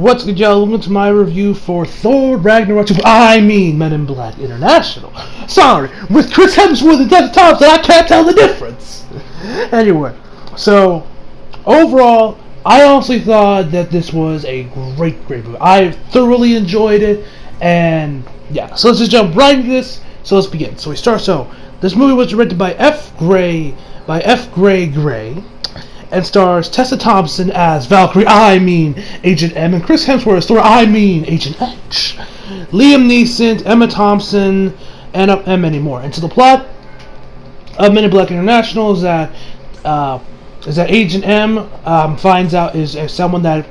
What's good, y'all? Welcome to my review for Thor Ragnarok 2. I mean Men in Black International. Sorry, with Chris Hemsworth and Tessa Thompson, I can't tell the difference. Anyway, so overall, I honestly thought that this was a great movie. I thoroughly enjoyed it, and yeah, so let's just jump right into this. So let's begin. So we start. So this movie was directed by F. Gray Gray. And stars Tessa Thompson as Valkyrie, I mean Agent M, and Chris Hemsworth as Thor, I mean Agent H. Liam Neeson, Emma Thompson, and many more. And so the plot of Men in Black International is that Agent M finds out is someone that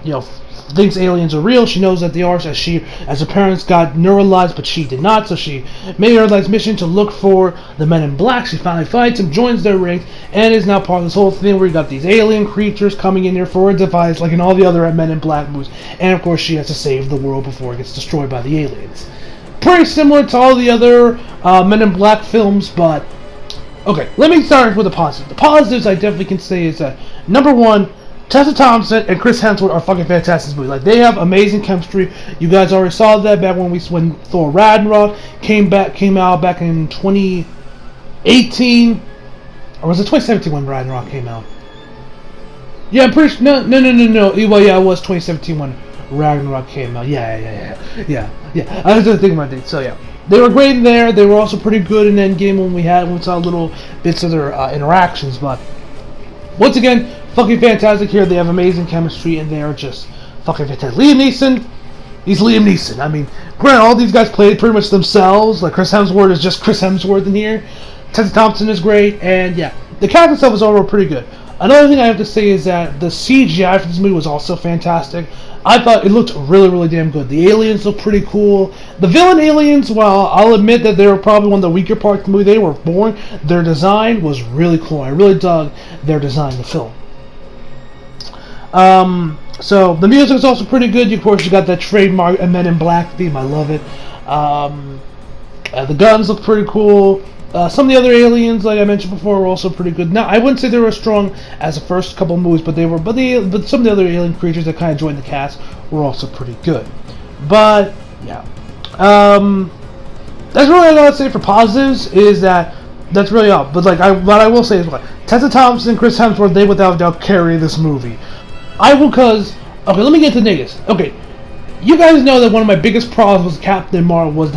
thinks aliens are real. She knows that they are, as her parents got neuralized, but she did not. So she made her life's mission to look for the Men in Black. She finally fights them, joins their ranks, and is now part of this whole thing where you got these alien creatures coming in here for a device, like in all the other Men in Black movies. And of course, she has to save the world before it gets destroyed by the aliens. Pretty similar to all the other Men in Black films, but okay. Let me start with the positives. The positives I definitely can say is that number one, Tessa Thompson and Chris Hemsworth are fucking fantastic in this movie. Like, they have amazing chemistry. You guys already saw that back when Thor Ragnarok came out back in 2018, or was it 2017 when Ragnarok came out? Yeah, I'm pretty sure. No. Well, yeah, it was 2017 when Ragnarok came out. Yeah. I was just thinking about it. So yeah, they were great in there. They were also pretty good in Endgame when we saw little bits of their interactions. But once again, fucking fantastic here. They have amazing chemistry, and they are just fucking fantastic. Liam Neeson, he's Liam Neeson. I mean, granted, all these guys played pretty much themselves. Like, Chris Hemsworth is just Chris Hemsworth in here. Tessa Thompson is great, and yeah, the cast itself is overall pretty good. Another thing I have to say is that the CGI for this movie was also fantastic. I thought it looked really, really damn good. The aliens look pretty cool. The villain aliens, well, I'll admit that they were probably one of the weaker parts of the movie. They were boring. Their design was really cool. I really dug their design in the film. So the music is also pretty good. Of course, you got that trademark Men in Black theme. I love it. The guns look pretty cool. Some of the other aliens, like I mentioned before, were also pretty good. Now, I wouldn't say they were as strong as the first couple movies, but some of the other alien creatures that kind of joined the cast were also pretty good. But yeah, that's really all I gotta say for positives. Is that's really all. But like, what I will say is, like, Tessa Thompson, Chris Hemsworth, they without doubt carry this movie. Okay, let me get to the negatives. Okay, you guys know that one of my biggest problems with Captain Marvel was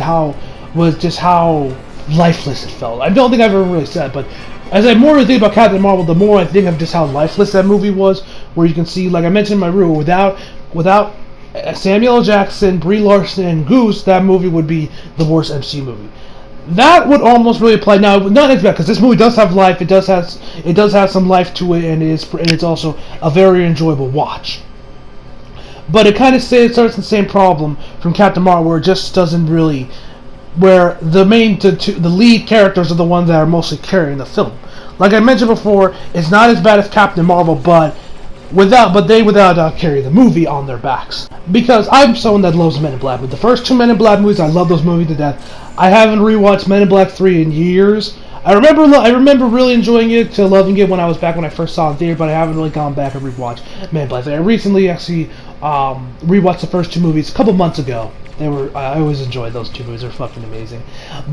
just how lifeless it felt. I don't think I've ever really said, but as I more think about Captain Marvel, the more I think of just how lifeless that movie was. Where you can see, like I mentioned in my review, without Samuel L. Jackson, Brie Larson, and Goose, that movie would be the worst MCU movie. That would almost really apply now. Not as bad, because this movie does have life. It does have some life to it, and it's also a very enjoyable watch. But it kind of starts the same problem from Captain Marvel, where it just doesn't really, where the lead characters are the ones that are mostly carrying the film. Like I mentioned before, it's not as bad as Captain Marvel, but they without carry the movie on their backs. Because I'm someone that loves Men in Black. With the first two Men in Black movies, I love those movies to death. I haven't rewatched Men in Black 3 in years. I remember really enjoying it, to loving it when I first saw it in theater, but I haven't really gone back and rewatched Men in Black 3. I recently actually rewatched the first two movies a couple months ago. I always enjoyed those two movies. They're fucking amazing.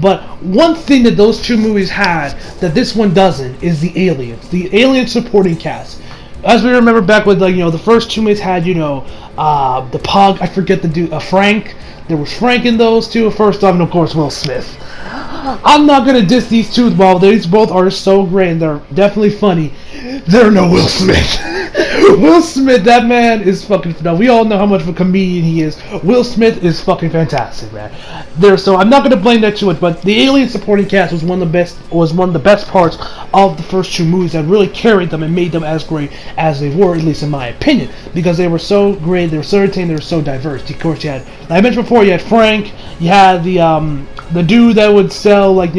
But one thing that those two movies had that this one doesn't is the aliens. The alien supporting cast. As we remember back with, like, the first two movies had, the Pug, I forget the dude, Frank. There was Frank in those two. First off, and of course, Will Smith. I'm not gonna diss these two, while these both are so great and they're definitely funny. They're no Will Smith. Will Smith, that man is fucking phenomenal. We all know how much of a comedian he is. Will Smith is fucking fantastic, man. So I'm not gonna blame that too much, but the alien supporting cast was one of the best parts of the first two movies that really carried them and made them as great as they were, at least in my opinion, because they were so great, they were so entertaining, they were so diverse. Of course, you had, like I mentioned before, you had Frank, you had the dude that would sell, like,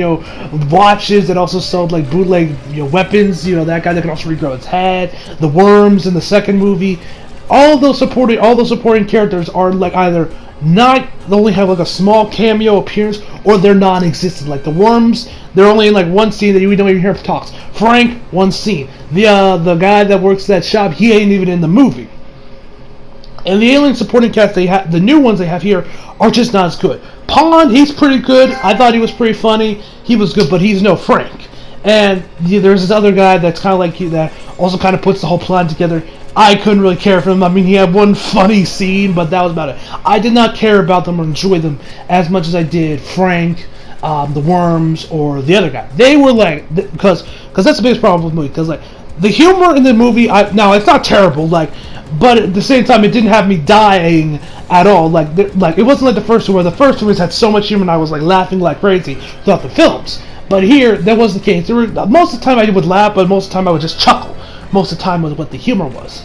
watches, that also sold, like, bootleg, weapons, that guy that can also regrow his head, the worms in the second movie. All those supporting characters are, like, either they only have, like, a small cameo appearance, or they're non-existent. Like the worms, they're only in, like, one scene that we don't even hear talks. Frank, one scene. The guy that works that shop, he ain't even in the movie. And the alien supporting cast they have, the new ones they have here, are just not as good. Pond, he's pretty good. I thought he was pretty funny. He was good, but he's no Frank. And there's this other guy that's kind of like you that also kind of puts the whole plan together. I couldn't really care for him. I mean, he had one funny scene, but that was about it. I did not care about them or enjoy them as much as I did Frank, the Worms, or the other guy. They were like, because that's the biggest problem with the movie. Because like the humor in the movie, now it's not terrible, like, but at the same time, it didn't have me dying at all. Like it wasn't like the first two, where the first two had so much humor and I was like laughing like crazy throughout the films. But here, that wasn't the case. Most of the time I would laugh, but most of the time I would just chuckle. Most of the time was what the humor was.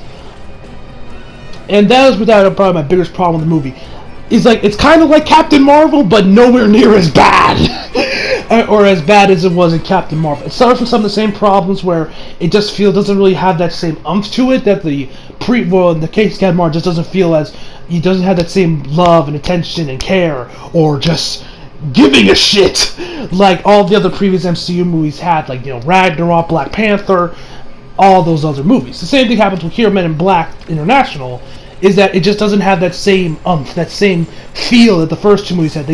And that is without a probably my biggest problem with the movie. Is like, it's kind of like Captain Marvel, but nowhere near as bad. Or as bad as it was in Captain Marvel. It suffers from some of the same problems where it just doesn't really have that same umph to it, that in the case of Captain Marvel just doesn't feel as, he doesn't have that same love and attention and care, or just giving a shit like all the other previous MCU movies had, like, Ragnarok, Black Panther, all those other movies. The same thing happens with here, Men in Black International, is that it just doesn't have that same umph, that same feel that the first two movies had.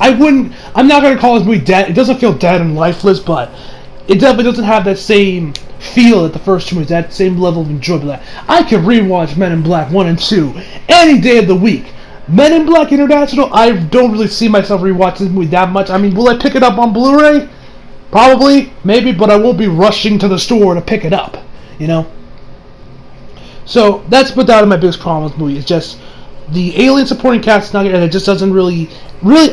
I'm not going to call this movie dead. It doesn't feel dead and lifeless, but it definitely doesn't have that same feel that the first two movies, that same level of enjoyment. I could rewatch Men in Black 1 and 2 any day of the week. Men in Black International, I don't really see myself rewatching this movie that much. I mean, will I pick it up on Blu-ray? Probably, maybe, but I won't be rushing to the store to pick it up, So, that's without my biggest problem with the movie. It's just the alien supporting cast nugget, and it just doesn't really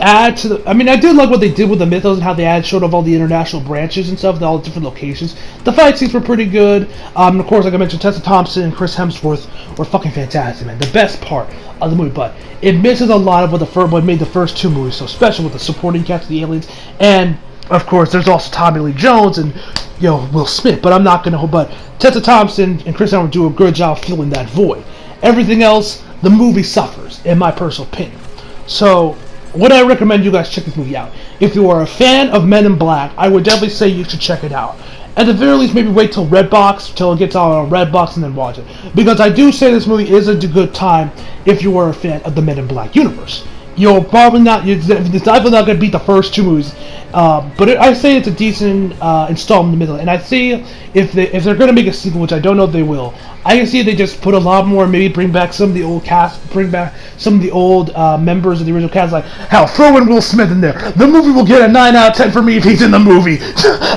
add to the... I mean, I did like what they did with the mythos and how they showed off all the international branches and stuff, all the different locations. The fight scenes were pretty good. And of course, like I mentioned, Tessa Thompson and Chris Hemsworth were fucking fantastic, man. The best part of the movie, but it misses a lot of what made the first two movies so special, with the supporting cast of the aliens. And of course, there's also Tommy Lee Jones and Will Smith, but I'm not gonna. But Tessa Thompson and Chris Hemsworth do a good job filling that void. Everything else, the movie suffers, in my personal opinion. So, would I recommend you guys check this movie out? If you are a fan of Men in Black, I would definitely say you should check it out. At the very least, maybe wait till Redbox, till it gets out on Redbox, and then watch it. Because I do say this movie is a good time if you are a fan of the Men in Black universe. You'll probably not. It's definitely not going to beat the first two movies, but I say it's a decent installment in the middle. And I see if they're going to make a sequel, which I don't know if they will, I can see if they just put a lot more, maybe bring back some of the old cast, bring back some of the old members of the original cast, like hell, throw in Will Smith in there. The movie will get a 9 out of 10 for me if he's in the movie.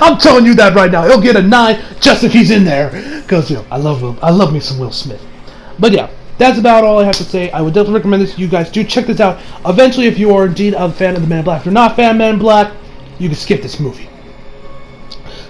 I'm telling you that right now. He'll get a 9 just if he's in there, because I love me some Will Smith. But yeah. That's about all I have to say. I would definitely recommend this to you guys. Do check this out. Eventually, if you are indeed a fan of the Men in Black. If you're not a fan of Men in Black, you can skip this movie.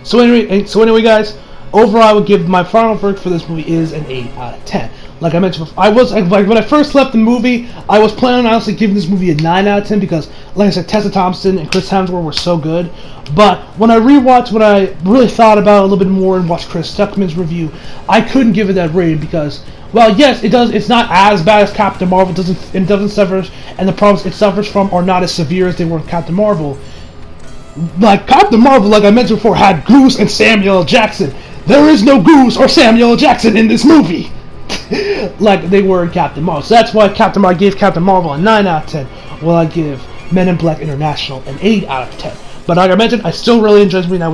So anyway, guys, overall, I would give my final verdict for this movie is an 8 out of 10. Like I mentioned before, when I first left the movie, I was planning on honestly giving this movie a 9 out of 10 because, like I said, Tessa Thompson and Chris Hemsworth were so good. But when I rewatched, when I really thought about it a little bit more and watched Chris Stuckman's review, I couldn't give it that rating because, well, yes, it does. It's not as bad as Captain Marvel. It doesn't suffer, and the problems it suffers from are not as severe as they were in Captain Marvel. Like Captain Marvel, like I mentioned before, had Goose and Samuel L. Jackson. There is no Goose or Samuel L. Jackson in this movie, like they were in Captain Marvel. So that's why I gave Captain Marvel a 9 out of 10. While I give Men in Black International an 8 out of 10. But like I mentioned, I still really enjoy this movie, and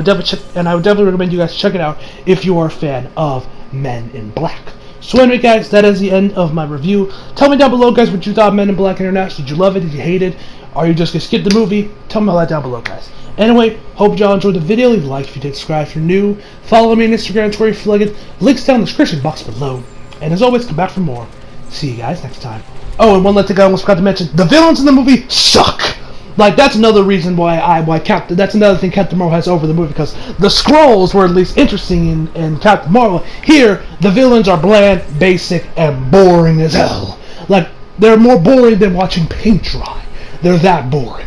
I would definitely recommend you guys check it out if you are a fan of Men in Black. So anyway, guys, that is the end of my review. Tell me down below, guys, what you thought of Men in Black International. Did you love it? Did you hate it? Are you just going to skip the movie? Tell me all that down below, guys. Anyway, hope y'all enjoyed the video. Leave a like if you did, subscribe if you're new. Follow me on Instagram and Twitter if you like it. Links down in the description box below. And as always, come back for more. See you guys next time. Oh, and one last thing I almost forgot to mention. The villains in the movie suck! Like, that's another reason why that's another thing Captain Marvel has over the movie, because the Skrulls were at least interesting in Captain Marvel. Here, the villains are bland, basic, and boring as hell. Like, they're more boring than watching paint dry. They're that boring.